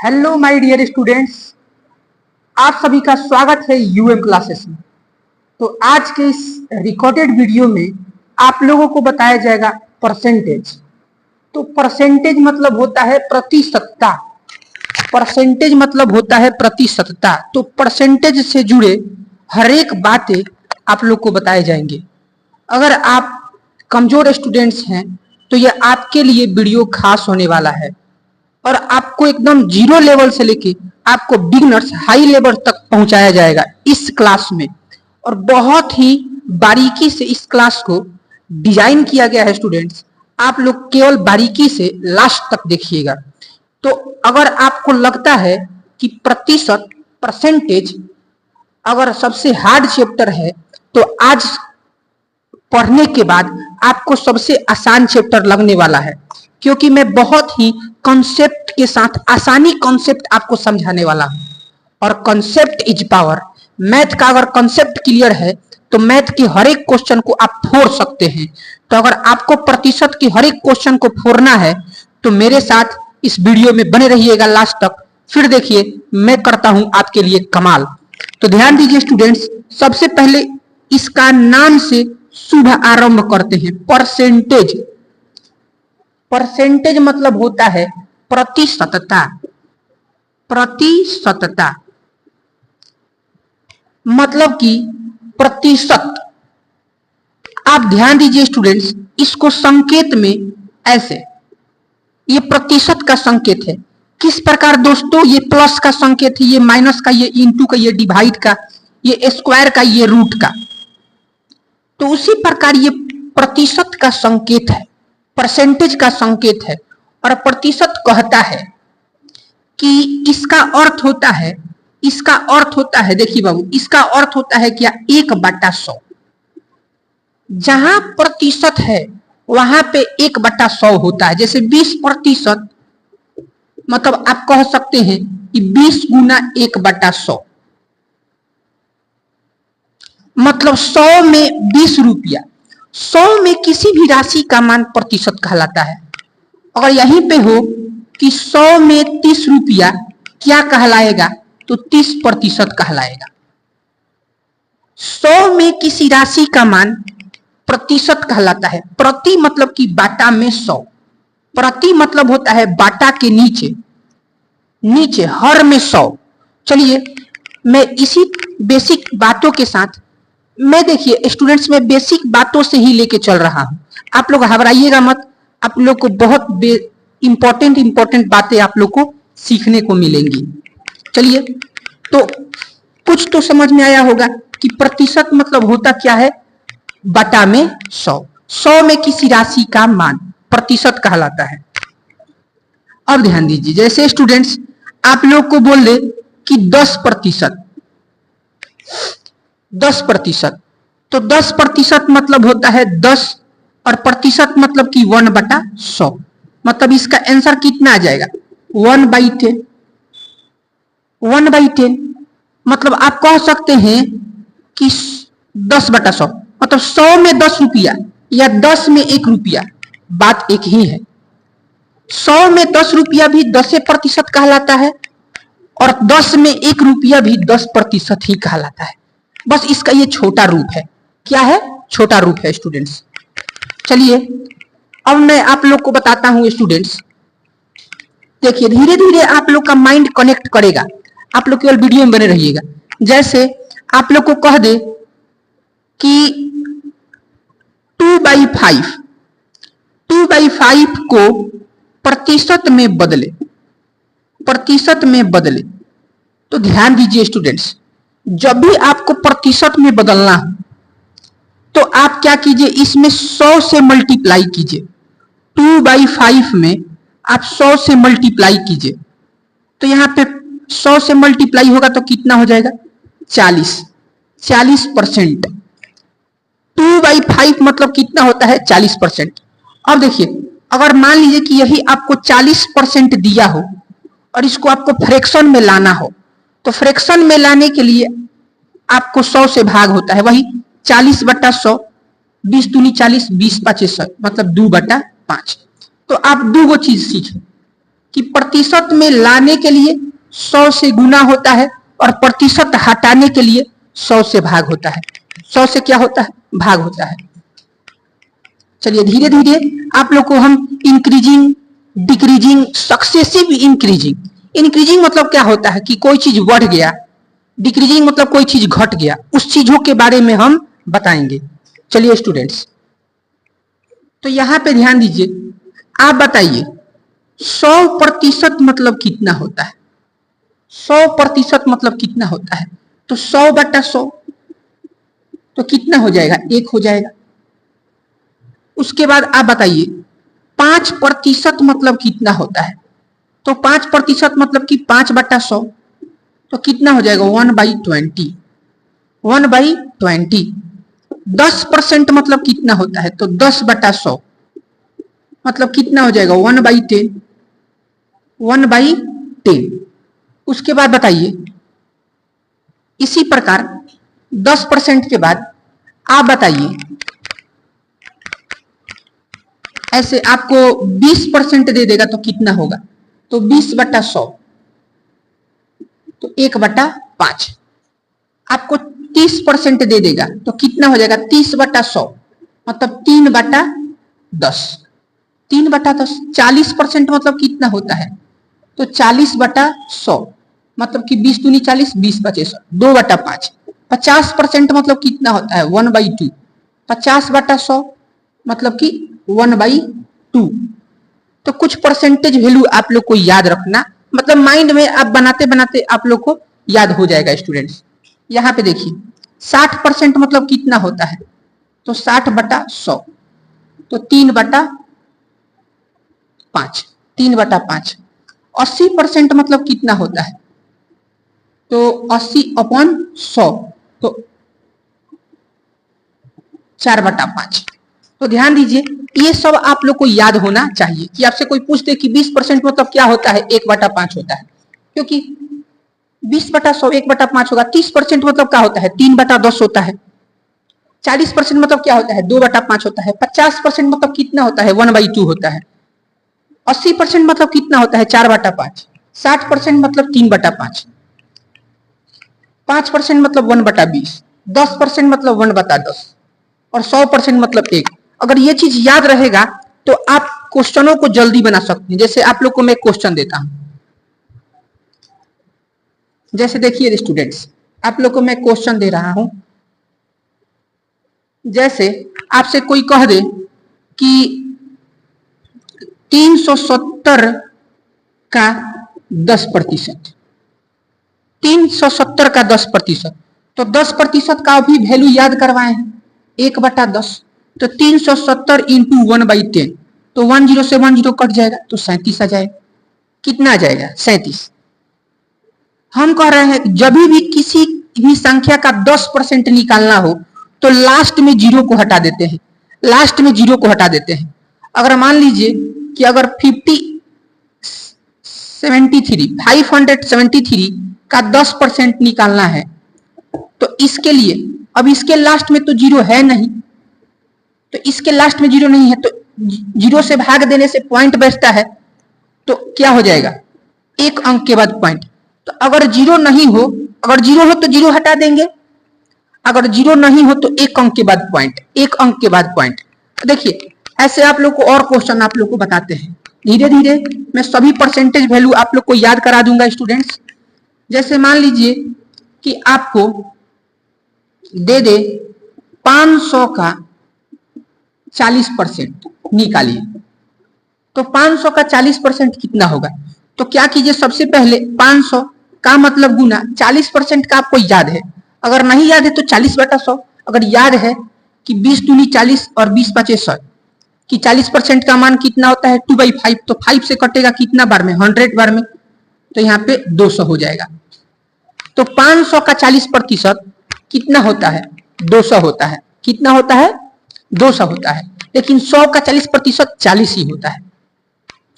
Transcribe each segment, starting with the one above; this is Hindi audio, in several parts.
हेलो माय डियर स्टूडेंट्स, आप सभी का स्वागत है यूएम क्लासेस में। तो आज के इस रिकॉर्डेड वीडियो में आप लोगों को बताया जाएगा परसेंटेज। तो परसेंटेज मतलब होता है प्रतिशतता। परसेंटेज मतलब होता है प्रतिशतता। तो परसेंटेज से जुड़े हर एक बातें आप लोग को बताए जाएंगे। अगर आप कमजोर स्टूडेंट्स हैं तो यह आपके लिए वीडियो खास होने वाला है और आपको एकदम जीरो लेवल से लेके आपको बिगनर्स हाई लेवल तक पहुंचाया जाएगा इस क्लास में। और बहुत ही बारीकी से इस क्लास को डिजाइन किया गया है स्टूडेंट्स। आप लोग केवल बारीकी से लास्ट तक देखिएगा। तो अगर आपको लगता है कि प्रतिशत परसेंटेज अगर सबसे हार्ड चैप्टर है तो आज पढ़ने के बाद आपको सबसे आसान चैप्टर लगने वाला है, क्योंकि मैं बहुत ही कॉन्सेप्ट के साथ आसानी कॉन्सेप्ट आपको समझाने वाला हूं। और कॉन्सेप्ट इज पावर। मैथ का अगर कॉन्सेप्ट क्लियर है तो मैथ के हर एक क्वेश्चन को आप फोड़ सकते हैं। तो अगर आपको प्रतिशत के हर एक क्वेश्चन को फोड़ना है तो मेरे साथ इस वीडियो में बने रहिएगा लास्ट तक। फिर देखिए मैं करता हूं आपके लिए कमाल। तो ध्यान दीजिए स्टूडेंट्स, सबसे पहले इसका नाम से शुभ आरंभ करते हैं। परसेंटेज। परसेंटेज मतलब होता है प्रतिशतता। प्रतिशतता मतलब कि प्रतिशत। आप ध्यान दीजिए स्टूडेंट्स, इसको संकेत में ऐसे, ये प्रतिशत का संकेत है। किस प्रकार दोस्तों? ये प्लस का संकेत है, ये माइनस का, ये इंटू का, ये डिवाइड का, ये स्क्वायर का, ये रूट का। तो उसी प्रकार ये प्रतिशत का संकेत है, परसेंटेज का संकेत है। और प्रतिशत कहता है कि इसका अर्थ होता है, इसका अर्थ होता है, देखिए बाबू, इसका अर्थ होता है क्या? 1/100। जहां प्रतिशत है वहां पे 1/100 होता है। जैसे 20%, मतलब आप कह सकते हैं कि 20 गुना 1/100, मतलब 100 में 20 रुपया। 100 में किसी भी राशि का मान प्रतिशत कहलाता है। अगर यहीं पे हो कि 100 में 30 रुपया, क्या कहलाएगा? तो 30% कहलाएगा। 100 में किसी राशि का मान प्रतिशत कहलाता है। प्रति मतलब कि बाटा में 100। प्रति मतलब होता है बाटा के नीचे, नीचे हर में 100। चलिए मैं इसी बेसिक बातों के साथ, मैं देखिए स्टूडेंट्स में बेसिक बातों से ही लेके चल रहा हूं। आप लोग घबराइएगा मत, आप लोग को बहुत इंपॉर्टेंट बातें आप लोग को सीखने को मिलेंगी। चलिए, तो कुछ तो समझ में आया होगा कि प्रतिशत मतलब होता क्या है? बटा में 100। 100 में किसी राशि का मान प्रतिशत कहलाता है। अब ध्यान दीजिए, जैसे स्टूडेंट्स आप लोग को बोल दे कि 10%, 10%, तो 10% मतलब होता है 10, और प्रतिशत मतलब कि 1/100। मतलब इसका आंसर कितना आ जाएगा? 1/10। 1/10 मतलब आप कह सकते हैं कि 10/100, मतलब 100 में 10 रुपया या 10 में 1 रुपया, बात एक ही है। 100 में 10 रुपया भी 10% कहलाता है और 10 में 1 रुपया भी 10% ही कहलाता है। बस इसका ये छोटा रूप है। क्या है? छोटा रूप है स्टूडेंट्स। चलिए अब मैं आप लोग को बताता हूं स्टूडेंट्स। देखिए धीरे धीरे आप लोग का माइंड कनेक्ट करेगा। आप लोग केवल वीडियो में बने रहिएगा। जैसे आप लोग को कह दे कि 2/5, 2/5 को प्रतिशत में बदले, प्रतिशत में बदले। तो ध्यान दीजिए स्टूडेंट्स, जब भी आपको प्रतिशत में बदलना हो तो आप क्या कीजिए? इसमें 100 से मल्टीप्लाई कीजिए। 2/5 में आप 100 से मल्टीप्लाई कीजिए। तो यहां पे 100 से मल्टीप्लाई होगा तो कितना हो जाएगा? 40। 40%। 2/5 मतलब कितना होता है? 40%। अब देखिए, अगर मान लीजिए कि यही आपको 40% दिया हो और इसको आपको फ्रैक्शन में लाना हो, तो फ्रैक्शन में लाने के लिए आपको 100 से भाग होता है, वही 40/100। 20 दूनी 40, 20 5 100, मतलब 2/5। तो आप दो चीज सीखें। कि प्रतिशत में लाने के लिए 100 से गुना होता है और प्रतिशत हटाने के लिए 100 से भाग होता है। 100 से क्या होता है? भाग होता है। चलिए धीरे धीरे आप लोग को हम increasing, decreasing, successive increasing, increasing मतलब क्या होता है कि कोई चीज बढ़ गया, डिक्रीजिंग मतलब कोई चीज घट गया, उस चीजों के बारे में हम बताएंगे। चलिए स्टूडेंट्स, तो यहां पे ध्यान दीजिए, आप बताइए 100% मतलब कितना होता है? 100% मतलब कितना होता है? तो 100/100 तो कितना हो जाएगा? 1 हो जाएगा। उसके बाद आप बताइए 5% मतलब कितना होता है? तो 5% मतलब कि 5/100 तो कितना हो जाएगा? 1/20। 1/20। 10% मतलब कितना होता है? तो 10/100 मतलब कितना हो जाएगा? 1/10। 1/10। उसके बाद बताइए इसी प्रकार 10% के बाद आप बताइए, ऐसे आपको 20% दे देगा तो कितना होगा? तो 20/100 तो 1/5। आपको 30% दे देगा तो कितना हो जाएगा? 30/100 मतलब 3/10। 3/10। 40% मतलब कितना होता है? तो 40/100 मतलब कि 20 दूनी 40, 20/5 2/5। 50% मतलब कितना होता है? 1/2। 50/100 मतलब कि 1/2। तो कुछ परसेंटेज वैल्यू आप लोग को याद रखना, मतलब माइंड में आप बनाते बनाते आप लोग को याद हो जाएगा स्टूडेंट्स। यहाँ पे देखिए 60% मतलब कितना होता है? तो 60/100 तो 3/5। 3/5। 80% मतलब कितना होता है? तो 80/100 तो 4/5। तो ध्यान दीजिए ये सब आप लोग को याद होना चाहिए कि आपसे कोई पूछते कि 20% मतलब क्या होता है? 1/5 होता है, क्योंकि 20/100 1/5 होगा। 30% मतलब क्या होता है? 3/10 होता है। 40% मतलब क्या होता है? 2/5 होता है। 50% मतलब कितना होता है? 1/2 होता है। 80% मतलब कितना होता है? 4/5। 60% मतलब 3/5। 5% मतलब 1/20। 10% मतलब 1/10 और 100% मतलब 1। अगर ये चीज याद रहेगा तो आप क्वेश्चनों को जल्दी बना सकते हैं। जैसे आप लोग को मैं क्वेश्चन देता हूं, जैसे देखिए स्टूडेंट्स, आप लोग को मैं क्वेश्चन दे रहा हूं। जैसे आपसे कोई कह दे कि 370 का 10%, 370 का 10%, तो 10% का भी वैल्यू याद करवाए हैं 1/10। तो 370 इंटू 1/10 तो 10 से 10 कट जाएगा तो 37 आ जाएगा। कितना आ जाएगा? 37। हम कह रहे हैं जब भी किसी भी संख्या का 10% निकालना हो तो लास्ट में 0 को हटा देते हैं। लास्ट में 0 को हटा देते हैं। अगर मान लीजिए कि अगर 573 का 10% निकालना है तो इसके लिए, अब इसके लास्ट में तो 0 है नहीं, तो इसके लास्ट में 0 नहीं है तो 0 से भाग देने से पॉइंट बचता है, तो क्या हो जाएगा? एक अंक के बाद पॉइंट। तो अगर 0 नहीं हो, अगर 0 हो तो 0 हटा देंगे, अगर 0 नहीं हो तो एक अंक के बाद पॉइंट, एक अंक के बाद पॉइंट। देखिए ऐसे आप लोग को और क्वेश्चन आप लोग को बताते हैं। धीरे धीरे मैं सभी परसेंटेज वैल्यू आप लोग को याद करा दूंगा स्टूडेंट्स। जैसे मान लीजिए कि आपको दे दे 500 का 40% निकालिए, तो 500 का 40% कितना होगा? तो क्या कीजिए, सबसे पहले 500 का मतलब गुना 40% का आपको याद है, अगर नहीं याद है तो 40/100। अगर याद है कि 20 दूनी 40 और 20×5 100 कि 40% का मान कितना होता है? 2/5। तो 5 से कटेगा कितना बार में? 100 बार में, तो यहाँ पे 200 हो जाएगा। तो 500 का 40% कितना होता है? 200 होता है। कितना होता है? 200 होता है। लेकिन 100 का 40% 40 ही होता है।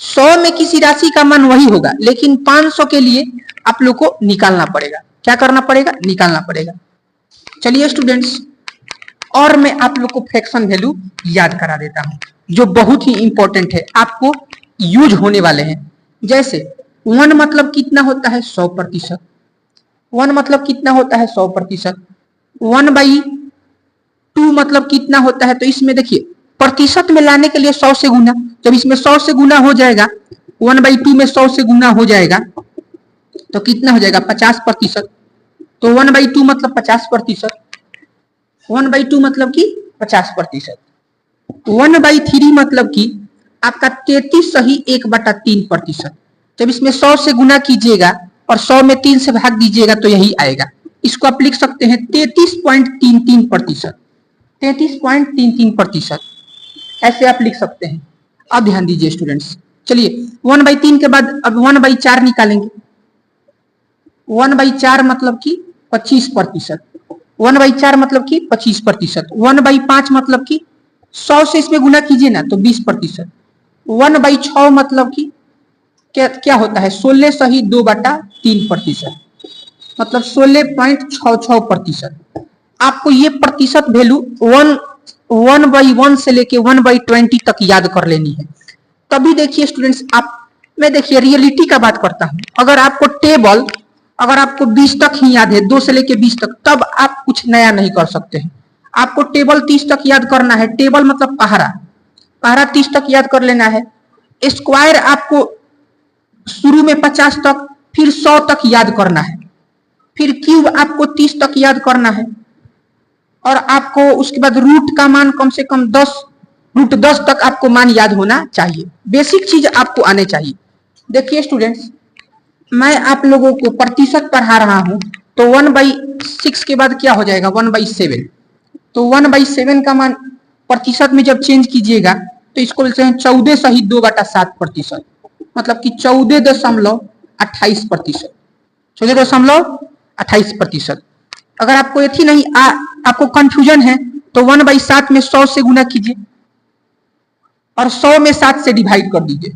100 में किसी राशि का मान वही होगा, लेकिन 500 के लिए आप लोग को निकालना पड़ेगा। क्या करना पड़ेगा? निकालना पड़ेगा। चलिए स्टूडेंट्स, और मैं आप लोग को फ्रैक्शन वैल्यू याद करा देता हूं जो बहुत ही इंपॉर्टेंट है, आपको यूज होने वाले हैं। जैसे 1 मतलब कितना होता है 100%, 1 मतलब कितना होता है 100%, 1/2 मतलब कितना होता है, तो इसमें देखिए प्रतिशत में लाने के लिए 100 से गुना, जब इसमें 100 से गुना हो जाएगा, 1/2 में 100 से गुना हो जाएगा तो कितना हो जाएगा 50%। तो 1/2 मतलब 50%, 1/2 मतलब कि 50%, 1/3 मतलब कि आपका 33 सही 1/3%। जब इसमें 100 से गुना कीजिएगा और 100 में 3 से भाग दीजिएगा तो यही आएगा। इसको आप लिख सकते हैं 33.33%, 33.33%, ऐसे आप लिख सकते हैं। अब ध्यान दीजिए स्टूडेंट्स, चलिए 1/3 के बाद अब 1/4 निकालेंगे। 1/4 मतलब कि 25%, 1/4 मतलब कि 25%, 1/5 मतलब कि 100 से इसमें गुना कीजिए ना तो 20%, 1/6 मतलब कि क्या क्या होता है 16 सही 2/3%, मतलब 16.66%। आपको ये प्रतिशत वैल्यू 1/1 से लेके 1/20 तक याद कर लेनी है। तभी देखिए स्टूडेंट्स, आप मैं देखिए रियलिटी का बात करता हूं, अगर आपको टेबल अगर आपको 20 तक ही याद है, 2 से लेके 20 तक, तब आप कुछ नया नहीं कर सकते हैं। आपको टेबल 30 तक याद करना है, टेबल मतलब पहाड़ा, पहाड़ा 30 तक याद कर लेना है। स्क्वायर आपको शुरू में 50 तक, फिर 100 तक याद करना है, फिर क्यूब आपको 30 तक याद करना है, और आपको उसके बाद रूट का मान कम से कम 10, रूट 10 तक आपको मान याद होना चाहिए। बेसिक चीज आपको आने चाहिए। देखिए स्टूडेंट्स, मैं आप लोगों को प्रतिशत पढ़ा रहा हूं, तो 1/6 के बाद क्या हो जाएगा 1/7, तो 1/7 का मान प्रतिशत में जब चेंज कीजिएगा तो इसको बोलते हैं 14 सही 2/7%, मतलब कि 14.28%, 14.28%। अगर आपको ये नहीं आपको कंफ्यूजन है तो 1/7 में 100 से गुना कीजिए और 100 में 7 से डिवाइड कर दीजिए।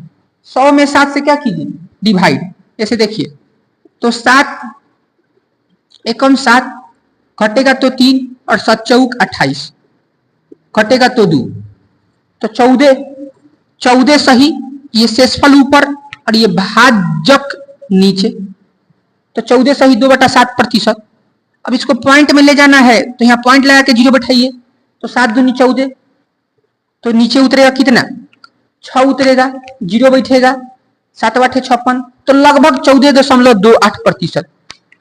100 में 7 से क्या कीजिए डिवाइड, जैसे देखिए तो 7 एकम 7, घटेगा तो 3 और 7 चौक 28, घटेगा तो 2, तो 14 सही, ये शेषफल ऊपर और ये भाजक नीचे, तो 14 सही 2/7%। अब इसको पॉइंट में ले जाना है तो यहाँ पॉइंट लगा के 0 बैठाइए, तो 7 दूनी 14, तो नीचे उतरेगा कितना 6 उतरेगा, 0 बैठेगा, 7 8 56, तो लगभग 14.28%।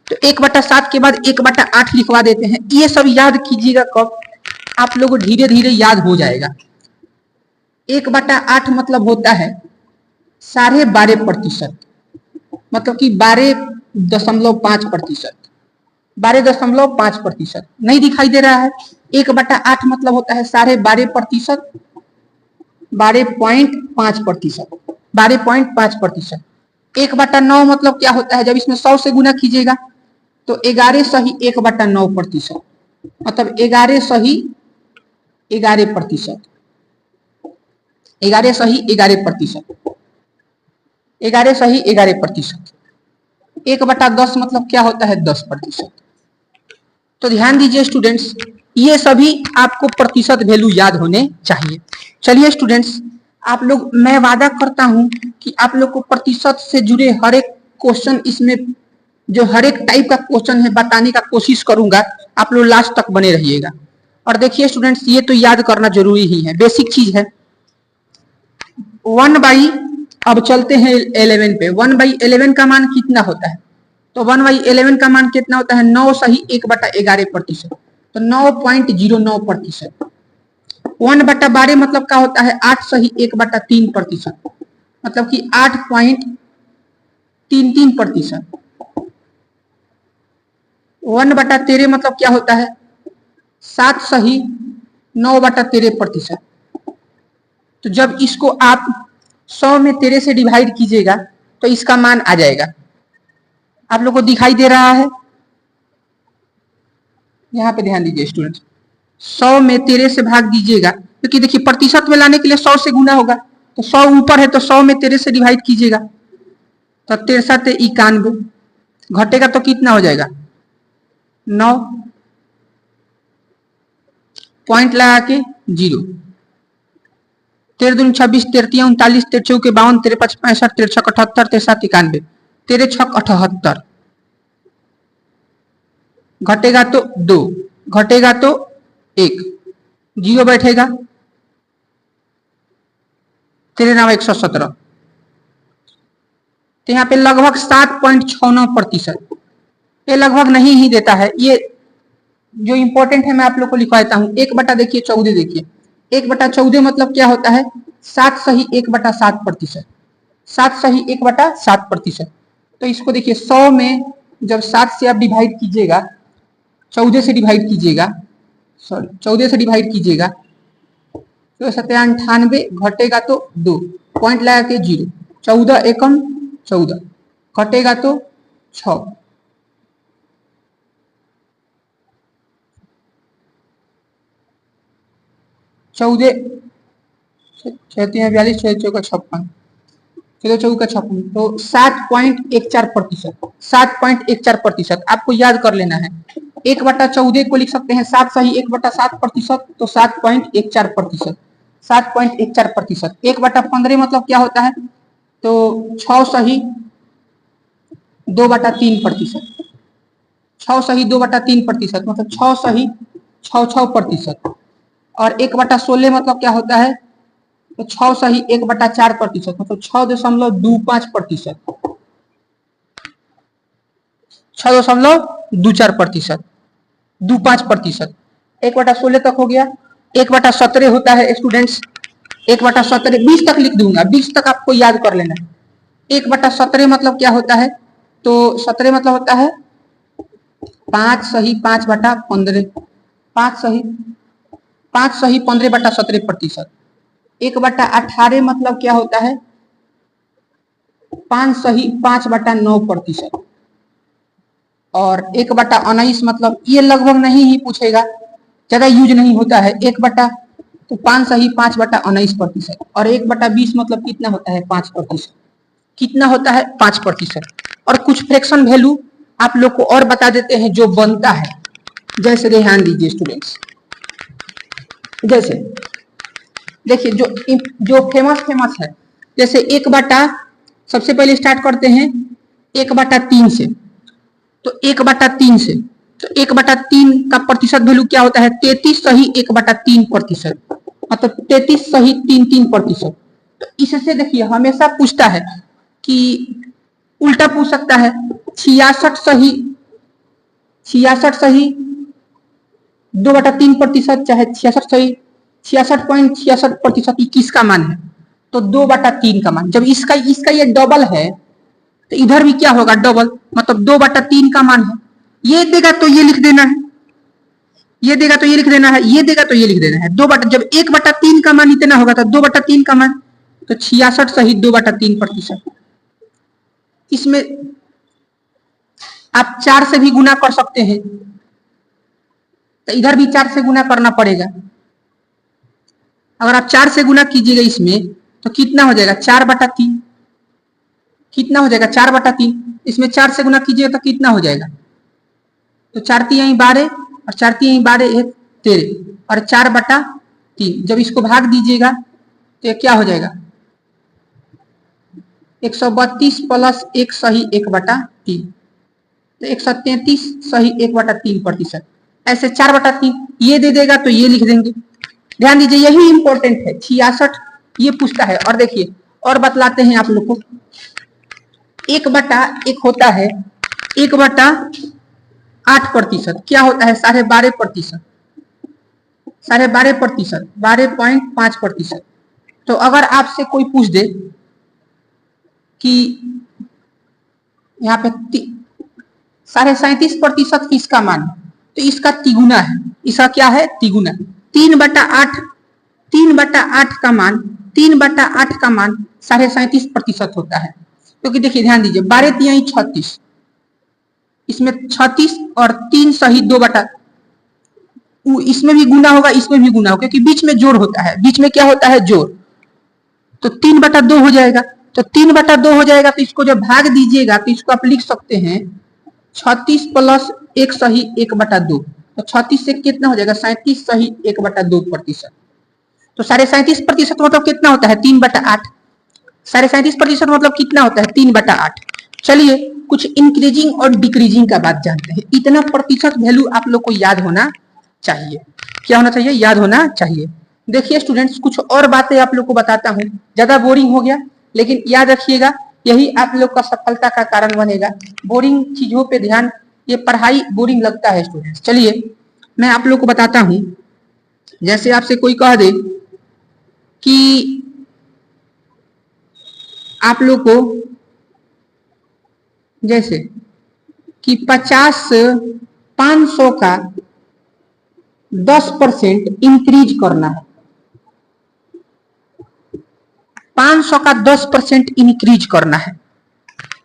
तो 1/7 के बाद 1/8 लिखवा देते हैं। ये सब याद कीजिएगा, कब आप लोगों को धीरे धीरे याद हो जाएगा। 1/8 मतलब होता है 12.5%, मतलब कि 12.5%, 12.5% नहीं दिखाई दे रहा है। 1/8 मतलब होता है 12.5%, 12.5%, 12.5%। 1/9 मतलब क्या होता है, जब इसमें 100 से गुना कीजिएगा तो 11 सही 1/9%, मतलब 11 सही 11%, 11 सही 11%, 11 सही 11%। 1/10 मतलब क्या होता है 10%। तो ध्यान दीजिए स्टूडेंट्स, ये सभी आपको प्रतिशत वैल्यू याद होने चाहिए। चलिए स्टूडेंट्स, आप लोग, मैं वादा करता हूं कि आप लोग को प्रतिशत से जुड़े हर एक क्वेश्चन, इसमें जो हर एक टाइप का क्वेश्चन है बताने का कोशिश करूंगा। आप लोग लास्ट तक बने रहिएगा। और देखिए स्टूडेंट्स, ये तो याद करना जरूरी ही है, बेसिक चीज है। 1/, अब चलते हैं 11 पे। 1/11 का मान कितना होता है, तो 1/11 का मान कितना होता है 9 सही 1/11%, तो 9.09%। 1/12 मतलब क्या होता है 8 सही 1/3%, मतलब कि 8.33%। 1/13 मतलब क्या होता है 7 सही 9/13%। तो जब इसको आप 100 में 13 से डिवाइड कीजिएगा तो इसका मान आ जाएगा। आप लोग को दिखाई दे रहा है, यहाँ पे ध्यान दीजिए स्टूडेंट, 100 में 13 से भाग दीजिएगा, क्योंकि देखिए प्रतिशत में लाने के लिए 100 से गुना होगा, तो 100 ऊपर है तो 100 में 13 से डिवाइड कीजिएगा, तो 63 91, घटेगा तो कितना हो जाएगा 9, पॉइंट लगा के 0, 13 दूनी 26, 13 तिया 39, 13 चौके 52, 13 5 65, 13 6 78, 13 7 91, 13 6 78, घटेगा तो 2, घटेगा तो 1, 0 बैठेगा, 13 9 117। तो यहाँ पे लगभग 7.69%, ये लगभग नहीं ही देता है। ये जो इंपॉर्टेंट है मैं आप लोग को लिखवा देता हूँ। 1/, देखिए 14, देखिए 1/14 मतलब क्या होता है, 7 सही 1/7%, 7 सही 1/7%। तो इसको देखिए 100 में जब 7 से आप डिवाइड कीजिएगा, 14 से डिवाइड कीजिएगा, सॉरी 14 से डिवाइड कीजिएगा, तो 97, घटेगा तो 2, पॉइंट लगा के 0, 14 एकम 14, घटेगा तो 6, 14 42, 6 चौका 56, 14 चौका 56, तो 7.14%, 7.14% आपको याद कर लेना है। 1/14 को लिख सकते हैं 7 सही 1/7%, तो 7.14%, 7.14%। 1/15 मतलब क्या होता है, तो 6 सही 2/3%, 6 सही 2/3% मतलब 6 सही 6%। और 1/16 मतलब क्या होता है, तो 6 सही 1/4% मतलब 6.25%, 6.24%, 25%। 1/16 तक हो गया। 1/17 होता है स्टूडेंट्स, 1/17 20 तक लिख दूंगा, 20 तक आपको याद कर लेना है। 1/17 मतलब क्या होता है, तो 17 मतलब होता है 5 सही 5/15, 5 सही 15/17%। 1/18 मतलब क्या होता है, 5 सही 5/9%। और 1/19 मतलब ये लगभग नहीं ही पूछेगा, ज्यादा यूज नहीं होता है। 1/, तो 5 सही 5/19%। और 1/20 मतलब कितना होता है, 5%, कितना होता है 5%। और कुछ फ्रैक्शन वैल्यू आप लोग को और बता देते हैं जो बनता है, जैसे ध्यान दीजिए स्टूडेंट्स, जैसे देखिए जो फेमस है, जैसे 1/, सबसे पहले स्टार्ट करते हैं 1/3 से, तो 1/3 से, तो 1/3 का प्रतिशत वैल्यू क्या होता है, 33 सही 1/3%, मतलब 33 सही 3%। तो इससे देखिए हमेशा पूछता है कि उल्टा पूछ सकता है, 66 सही 2/3%, चाहे 66 सही 66.66% किसका मान है, तो 2/3 का मान। जब इसका ये डबल है तो इधर भी क्या होगा, डबल, मतलब 2/3 का मान है। ये देगा तो ये लिख देना है, ये देगा तो ये लिख देना है, ये देगा तो ये लिख देना है। जब 1/3 का मान इतना होगा तो 2/3 का मान, तो 66 सही 2/3%। इसमें आप 4 से भी गुना कर सकते हैं, तो इधर भी 4 से गुना करना पड़ेगा। अगर आप 4 से गुना कीजिएगा इसमें तो कितना हो जाएगा, 4/3, कितना हो जाएगा 4/3। इसमें 4 से गुना कीजिएगा तो कितना हो जाएगा, तो 4 तिहाई 12 और 4 तिहाई 12 1 13 और 4/3। जब इसको भाग दीजिएगा तो क्या हो जाएगा, 132 प्लस 1 सही 1/3, तो 133 सही 1/3%। ऐसे 4/3 ये दे देगा तो ये लिख देंगे। ध्यान दीजिए यही इंपॉर्टेंट है, 66 ये पूछता है। और देखिए और बतलाते हैं आप लोग को, 1/1 होता है 1/8%, क्या होता है 12.5%, 12.5%, 12.5%। तो अगर आपसे कोई पूछ दे कि यहाँ पे 37.5% किसका मान है, तो इसका तिगुना है, इसका क्या है, तिगुना। 3/8, 3/8 का मान, 3/8 का मान 37.5% होता है। क्योंकि देखिए ध्यान दीजिए 12 तिहाई 36, इसमें 36 और 3 सही 2/, इसमें भी गुना होगा, इसमें भी गुना होगा, क्योंकि बीच में जोड़ होता है, बीच में क्या होता है, जोड़। तो 3/2 हो जाएगा, तो 3/2 हो जाएगा, तो इसको जब भाग दीजिएगा तो इसको आप लिख सकते हैं 36 प्लस 1 सही 1/2, तो 36 से कितना हो जाएगा, 37 सही 1/2%। तो 37.37% मतलब कितना होता है 3/8। 37.37% मतलब कितना होता है 3/8। चलिए कुछ इंक्रीजिंग और डिक्रीजिंग का बात जानते हैं। इतना प्रतिशत वैल्यू आप लोग को याद होना चाहिए। क्या होना चाहिए? याद होना चाहिए। देखिए स्टूडेंट्स, कुछ और बातें आप लोग को बताता हूँ, ज्यादा बोरिंग हो गया लेकिन याद रखिएगा, यही आप लोग का सफलता का कारण बनेगा। बोरिंग चीजों पे ध्यान, ये पढ़ाई बोरिंग लगता है स्टूडेंट्स। चलिए मैं आप लोग को बताता हूँ। जैसे आपसे कोई कह दे कि आप लोग को जैसे कि 500 का 10% इंक्रीज करना है। 500 का 10% इंक्रीज करना है।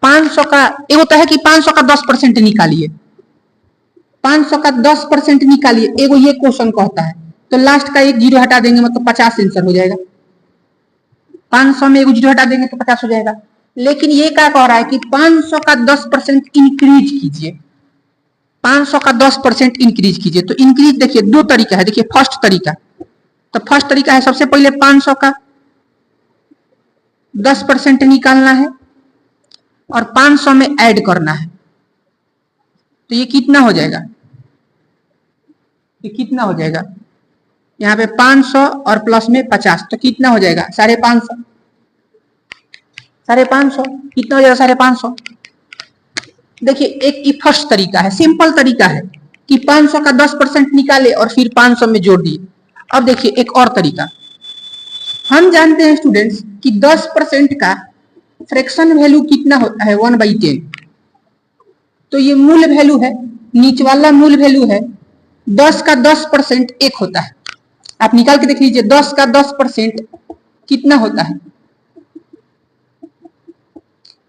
500 का ये होता है कि 500 का 10% निकालिए, 500 का 10% निकालिए, एगो ये क्वेश्चन कहता है तो लास्ट का एक जीरो हटा देंगे मतलब 50 आंसर हो जाएगा। 500 में एगो जीरो हटा देंगे तो 50 हो जाएगा। लेकिन ये क्या कह रहा है कि 500 का 10% इंक्रीज कीजिए, 500 का 10% इंक्रीज कीजिए। तो इंक्रीज देखिए दो तरीका है। देखिए फर्स्ट तरीका, तो फर्स्ट तरीका है सबसे पहले 500 का 10% निकालना है और 500 में ऐड करना है। तो ये कितना हो जाएगा? ये कितना हो जाएगा? यहाँ पे 500 और प्लस में 50 तो कितना हो जाएगा? 550। 550 कितना हो जाएगा? 550। देखिए एक ही फर्स्ट तरीका है, सिंपल तरीका है कि 500 का 10% निकाले और फिर 500 में जोड़ दिए। अब देखिए एक और तरीका, हम जानते हैं स्टूडेंट्स कि 10% का फ्रैक्शन वैल्यू कितना होता है? 1/10। तो ये मूल वैल्यू है, नीचे वाला मूल वैल्यू है। 10 का 10% 1 होता है। आप निकाल के देख लीजिए 10 का 10% कितना होता है?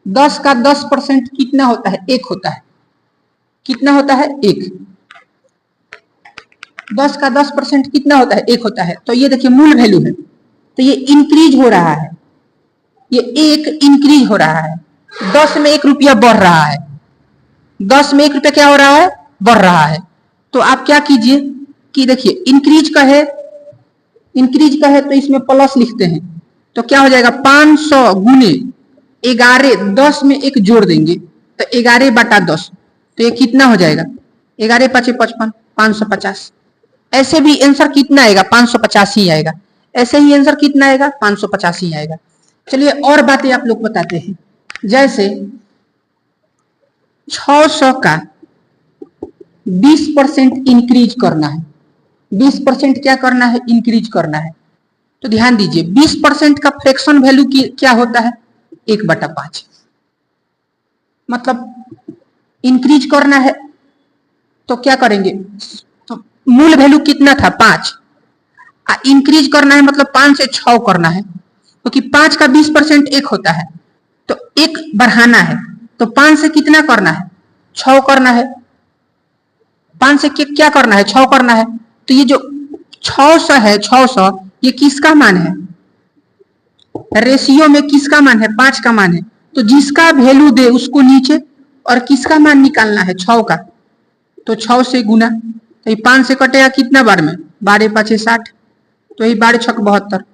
10 का 10% कितना होता है? 1 होता है। कितना होता है? 1। 10 का 10% कितना होता है? 1 होता है। तो ये देखिए मूल वैल्यू है, तो ये इंक्रीज हो रहा है, ये 1 इंक्रीज हो रहा है। 10 में 1 रुपया बढ़ रहा है, 10 में 1 रुपया क्या हो रहा है? बढ़ रहा है। तो आप क्या कीजिए कि देखिए इंक्रीज का है, इंक्रीज का है तो इसमें प्लस लिखते हैं। तो क्या हो जाएगा? 500 गुने 11, 10 में 1 जोड़ देंगे तो 11/10। तो ये कितना हो जाएगा? 11 5 55, 550। ऐसे भी आंसर कितना आएगा? 550 ही आएगा। ऐसे ही आंसर कितना आएगा? 550 ही आएगा। चलिए और बातें आप लोग बताते हैं। जैसे 600 का 20% इंक्रीज करना है। 20% क्या करना है? इंक्रीज करना है। तो ध्यान दीजिए 20% का फ्रैक्शन वैल्यू क्या होता है? 1/5। मतलब इंक्रीज करना है तो क्या करेंगे? तो मूल वैल्यू कितना था? 5। इंक्रीज करना है मतलब 5 से 6 करना है, क्योंकि तो 5 का 20% 1 होता है। तो 1 बढ़ाना है तो 5 से कितना करना है? 6 करना है। 5 से क्या करना है? 6 करना है। तो ये जो 600 है, 600 ये किसका मान है? रेशियो में किसका मान है? 5 का मान है। तो जिसका वैल्यू दे उसको नीचे और किसका मान निकालना है? 6 का। तो 6 से गुना, तो ये 5 से कटेगा कितना बार में? 12 5 60। तो ये 12 6 72,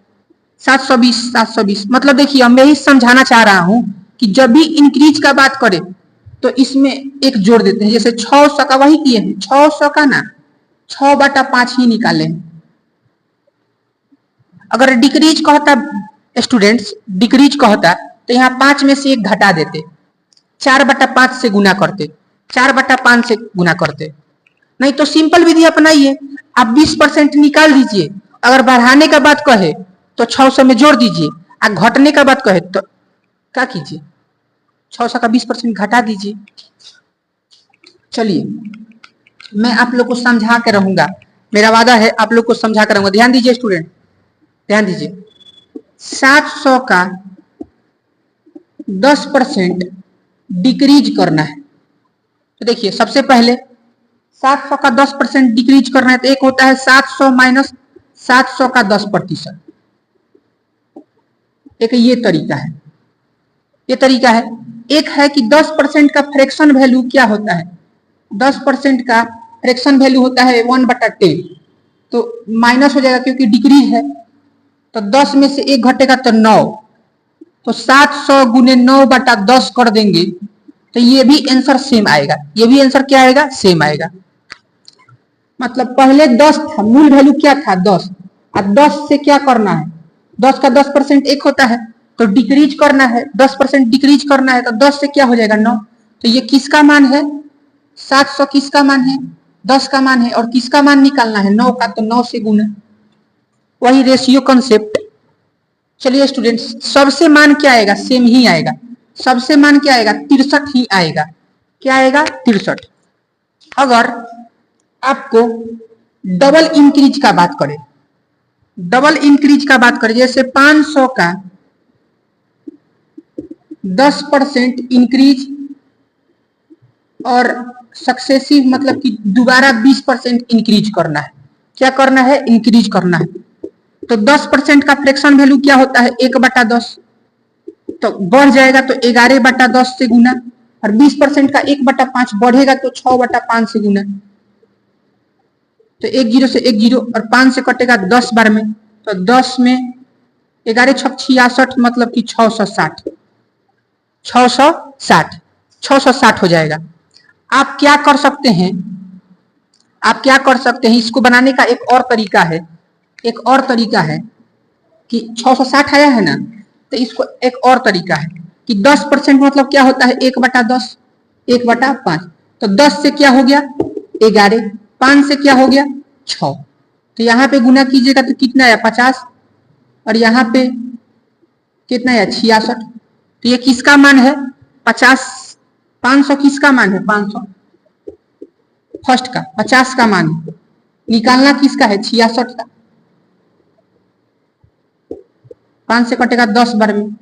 720। 720 मतलब देखिए मैं ही समझाना चाह रहा हूं कि जब भी इंक्रीज का बात करें तो इसमें एक जोड़ देते हैं। जैसे 600 का वही किए हैं, 600 का ना 6/5 ही निकाले हैं। अगर डिक्रीज कहता स्टूडेंट्स, डिक्रीज कहता तो यहाँ 5 में से 1 घटा देते, 4/5 से गुना करते, 4/5 से गुना करते। नहीं तो सिंपल विधि अपनाइए, आप 20% निकाल दीजिए। अगर बढ़ाने का बात कहे तो 600 में जोड़ दीजिए, और घटने का बात कहे तो क्या कीजिए? 600 का 20% घटा दीजिए। चलिए मैं आप लोग को समझा के रहूंगा, मेरा वादा है आप लोग को समझा कर रहूंगा। ध्यान दीजिए स्टूडेंट, ध्यान दीजिए। 700 का 10% डिक्रीज करना है। तो देखिए सबसे पहले 700 का 10% डिक्रीज करना है तो एक होता है 700 माइनस 700 का 10%। एक ये तरीका है, ये तरीका है। एक है कि 10% का फ्रैक्शन वैल्यू क्या होता है? 10% का फ्रैक्शन वैल्यू होता है 1/10। तो माइनस हो जाएगा क्योंकि डिक्रीज है, तो 10 में से 1 घटेगा तो 9, तो 700 गुने 9 बटा 10 कर देंगे तो ये भी आंसर सेम आएगा। ये भी आंसर क्या आएगा? सेम आएगा। मतलब पहले 10 था, मूल वैल्यू क्या था? 10। अब 10 से क्या करना है? 10 का 10% 1 होता है, तो डिक्रीज करना है, 10% डिक्रीज करना है, तो 10 से क्या हो जाएगा? 9। तो ये किसका मान है? 700 किसका मान है? 10 का मान है। और किसका मान निकालना है? 9 का, तो 9 से गुना। वही रेशियो कंसेप्ट। चलिए स्टूडेंट्स, सबसे मान क्या आएगा? सेम ही आएगा। सबसे मान क्या आएगा? 63 ही आएगा। क्या आएगा? 63। अगर आपको डबल इंक्रीज का बात करें, डबल इंक्रीज का बात करें, जैसे 500 का 10% इंक्रीज और सक्सेसिव मतलब कि दोबारा 20% इंक्रीज करना है। क्या करना है? इंक्रीज करना है। तो 10% का फ्रैक्शन वैल्यू क्या होता है? 1/10। तो बढ़ जाएगा तो 11/10 से गुना, और 20% का 1/5 बढ़ेगा तो 6/5 से गुना। तो 1 0 से 1 0 और 5 से कटेगा 10 बार में, तो 10 में 11 6 66 मतलब कि 660, 660, 660 हो जाएगा। आप क्या कर सकते हैं? आप क्या कर सकते हैं? इसको बनाने का एक और तरीका है। एक और तरीका है कि 660 आया है ना, तो इसको एक और तरीका है कि 10% मतलब क्या होता है? 1/10, 1/5। तो 10 से क्या हो गया? 11, 5 से क्या हो गया? 6। तो यहाँ पे गुना कीजिएगा तो कितना आया? 50, और यहाँ पे कितना आया? 66। तो ये किसका मान है? 50। 500 किसका मान है? 500 फर्स्ट का, 50 का मान है। निकालना किसका है? 66 का। 5 से कटेगा 10 बार में,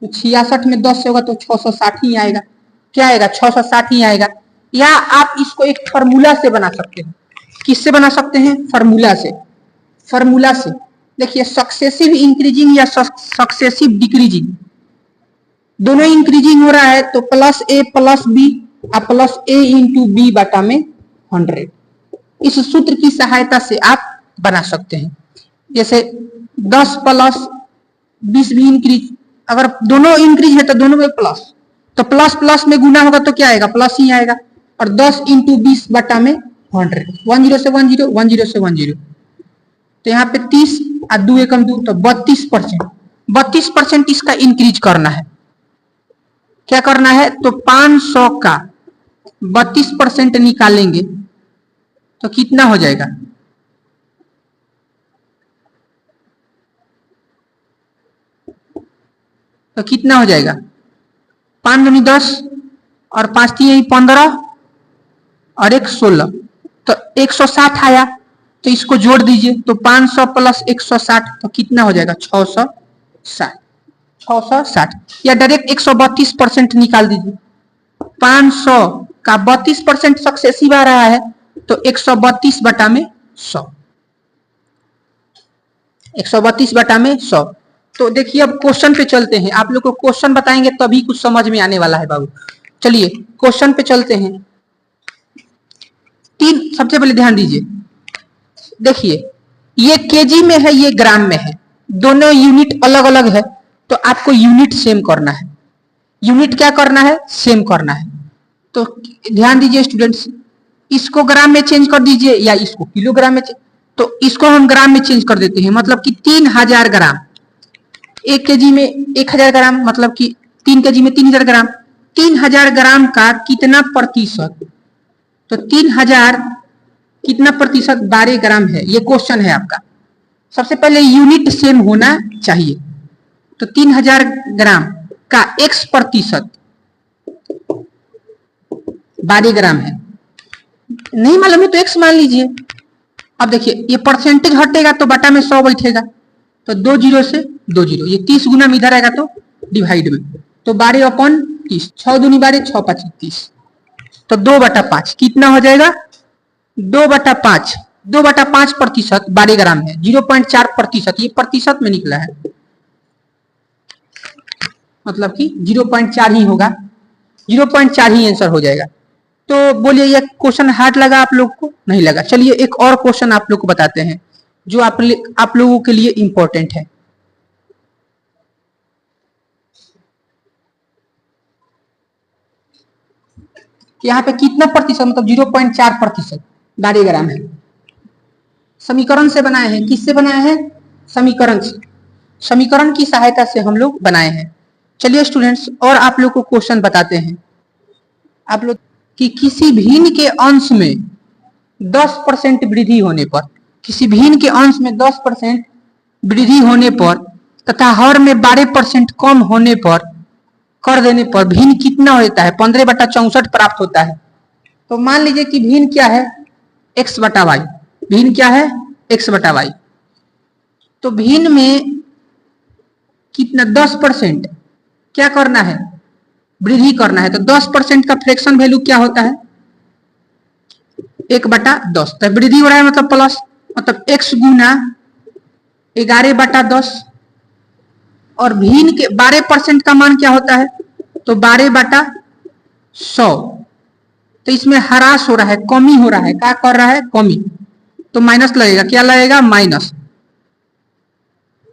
तो 66 में 10 से होगा तो 660 ही आएगा। क्या आएगा? 660 ही आएगा। या आप इसको एक फॉर्मूला से बना सकते हैं। किससे बना सकते हैं? फॉर्मूला से। फॉर्मूला से देखिए, सक्सेसिव इंक्रीजिंग या सक्सेसिव डिक्रीजिंग, दोनों इंक्रीजिंग हो रहा है तो प्लस ए प्लस बी और प्लस ए इंटू बी बटा में 100। इस सूत्र की सहायता से आप बना सकते हैं। जैसे 10 प्लस 20 भी इंक्रीज, अगर दोनों इंक्रीज है तो दोनों में प्लस, तो प्लस प्लस में गुना होगा तो क्या आएगा? प्लस ही आएगा। और 10 इंटू 20 बटा में 100, 10 से 10, 10 से 10। तो यहाँ पे 30 और 2 एकम 2, तो 32%। 32% इसका इंक्रीज करना है। क्या करना है? तो 500 का 32% निकालेंगे तो कितना हो जाएगा? तो कितना हो जाएगा? 5 दूनी 10 और 5 3 15 और 1 16, तो 160 आया। तो इसको जोड़ दीजिए, तो 500 प्लस 160 तो कितना हो जाएगा? 660। 660 या डायरेक्ट 132% निकाल दीजिए। 500 का 32% सक्सेसिव आ रहा है तो 132 बटा में 100, 132 बटा में 100। तो देखिए अब क्वेश्चन पे चलते हैं। आप लोग को क्वेश्चन बताएंगे तभी कुछ समझ में आने वाला है बाबू। चलिए क्वेश्चन पे चलते हैं। सबसे पहले ध्यान दीजिए, देखिए ये केजी में है, ये ग्राम में है, दोनों यूनिट अलग अलग है, तो आपको यूनिट सेम करना है। यूनिट क्या करना है? सेम करना है। तो ध्यान दीजिए स्टूडेंट्स, इसको ग्राम में चेंज कर दीजिए या इसको किलोग्राम में, तो इसको हम ग्राम में चेंज कर देते हैं, मतलब कि 3000 ग्राम। 1 केजी में 1000 ग्राम, मतलब कि 3 केजी में 3000 ग्राम। 3000 ग्राम का कितना प्रतिशत? तो 3000 कितना प्रतिशत? 12 ग्राम है। ये क्वेश्चन है आपका। सबसे पहले यूनिट सेम होना चाहिए। तो 3000 ग्राम का x प्रतिशत 12 ग्राम है। नहीं मालूम है तो x मान लीजिए। अब देखिए ये परसेंटेज हटेगा तो बटा में 100 बैठेगा, तो 2 0 से 2 0, ये 30 गुना में इधर आएगा तो डिवाइड में, तो 12/30, 6 दूनी 12, 6 5 30, तो 2/5 कितना हो जाएगा? 2/5। 2/5 प्रतिशत 12 ग्राम है, 0.4%। ये प्रतिशत में निकला है, मतलब कि 0.4 ही होगा, 0.4 ही आंसर हो जाएगा। तो बोलिए ये क्वेश्चन हार्ड लगा आप लोग को? नहीं लगा। चलिए एक और क्वेश्चन आप लोग को बताते हैं। जो आप लोगों के लिए इंपॉर्टेंट है। यहाँ पे कितना प्रतिशत, मतलब 0.4% डायग्राम है। समीकरण से बनाए हैं, किससे बनाए हैं? समीकरण से, समीकरण की सहायता से हम लोग बनाए हैं। चलिए स्टूडेंट्स, और आप लोग को क्वेश्चन बताते हैं आप लोग कि किसी भिन्न के अंश में 10% वृद्धि होने पर, किसी भिन्न के अंश में 10% वृद्धि होने पर तथा हर में 12% कम होने पर कर देने पर भिन्न कितना होता है? 15/64 प्राप्त होता है। तो मान लीजिए कि भिन्न क्या है? x/y। भिन्न क्या है? x/y। तो भिन्न में कितना? 10% क्या करना है? वृद्धि करना है। तो 10% का फ्रैक्शन वैल्यू क्या होता है? 1/10। तो वृद्धि हो रहा है मतलब प्लस, मतलब x गुना 11/10। और भिन्न के 12% का मान क्या होता है? तो 12/100। तो इसमें ह्रास हो रहा है, कमी हो रहा है। क्या कर रहा है? कमी। तो माइनस लगेगा, क्या लगेगा? माइनस।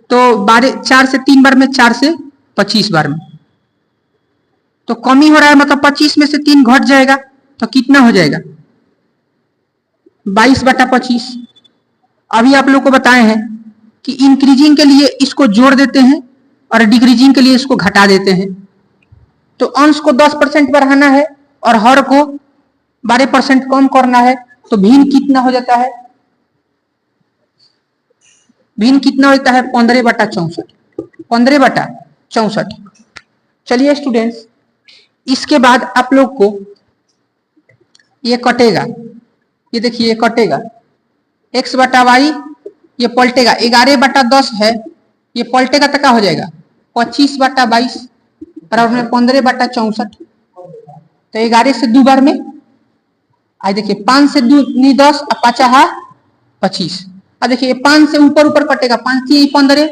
तो 4 से 3 बार में, 4 से 25 बार में, तो कमी हो रहा है मतलब 25 में से 3 घट जाएगा। तो कितना हो जाएगा? 22/25। अभी आप लोग को बताए हैं कि इंक्रीजिंग के लिए इसको जोड़ देते हैं और डिक्रीजिंग के लिए इसको घटा देते हैं। तो अंश को 10% बढ़ाना है और हर को 12% कम करना है। तो भिन्न कितना हो जाता है? भिन्न कितना होता है? 15/64। 15/64। चलिए स्टूडेंट्स, इसके बाद आप लोग को ये कटेगा, ये देखिए ये कटेगा, x/y ये पलटेगा, 11/10 है, ये पलटेगा तो क्या हो जाएगा? 25/22 बराबर में 15/64। तो 11 से 2 बार में, आज देखिए 5 से 2 10 और 5 25। अब देखिए 5 से ऊपर ऊपर कटेगा, 5 3 15,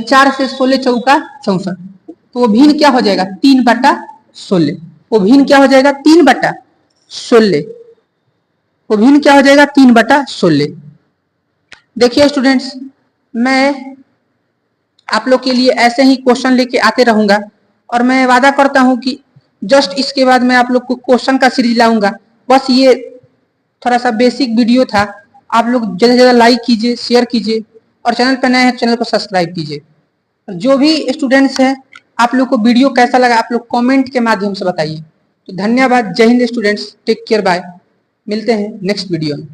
4 से 16 चौका 64। तो वो भिन्न क्या हो जाएगा? 3/16। वो भिन्न क्या हो जाएगा? 3/16। वो भिन्न क्या हो जाएगा? 3/16। देखिए स्टूडेंट्स, मैं आप लोग के लिए ऐसे ही क्वेश्चन लेके आते रहूंगा और मैं वादा करता हूं कि जस्ट इसके बाद मैं आप लोग को क्वेश्चन का सीरीज लाऊंगा। बस ये थोड़ा सा बेसिक वीडियो था। आप लोग ज़्यादा से ज़्यादा लाइक कीजिए, शेयर कीजिए और चैनल पर नए हैं चैनल को सब्सक्राइब कीजिए। जो भी स्टूडेंट्स हैं, आप लोग को वीडियो कैसा लगा आप लोग कमेंट के माध्यम से बताइए। तो धन्यवाद। जय Hind students, take care, bye. मिलते हैं नेक्स्ट वीडियो में।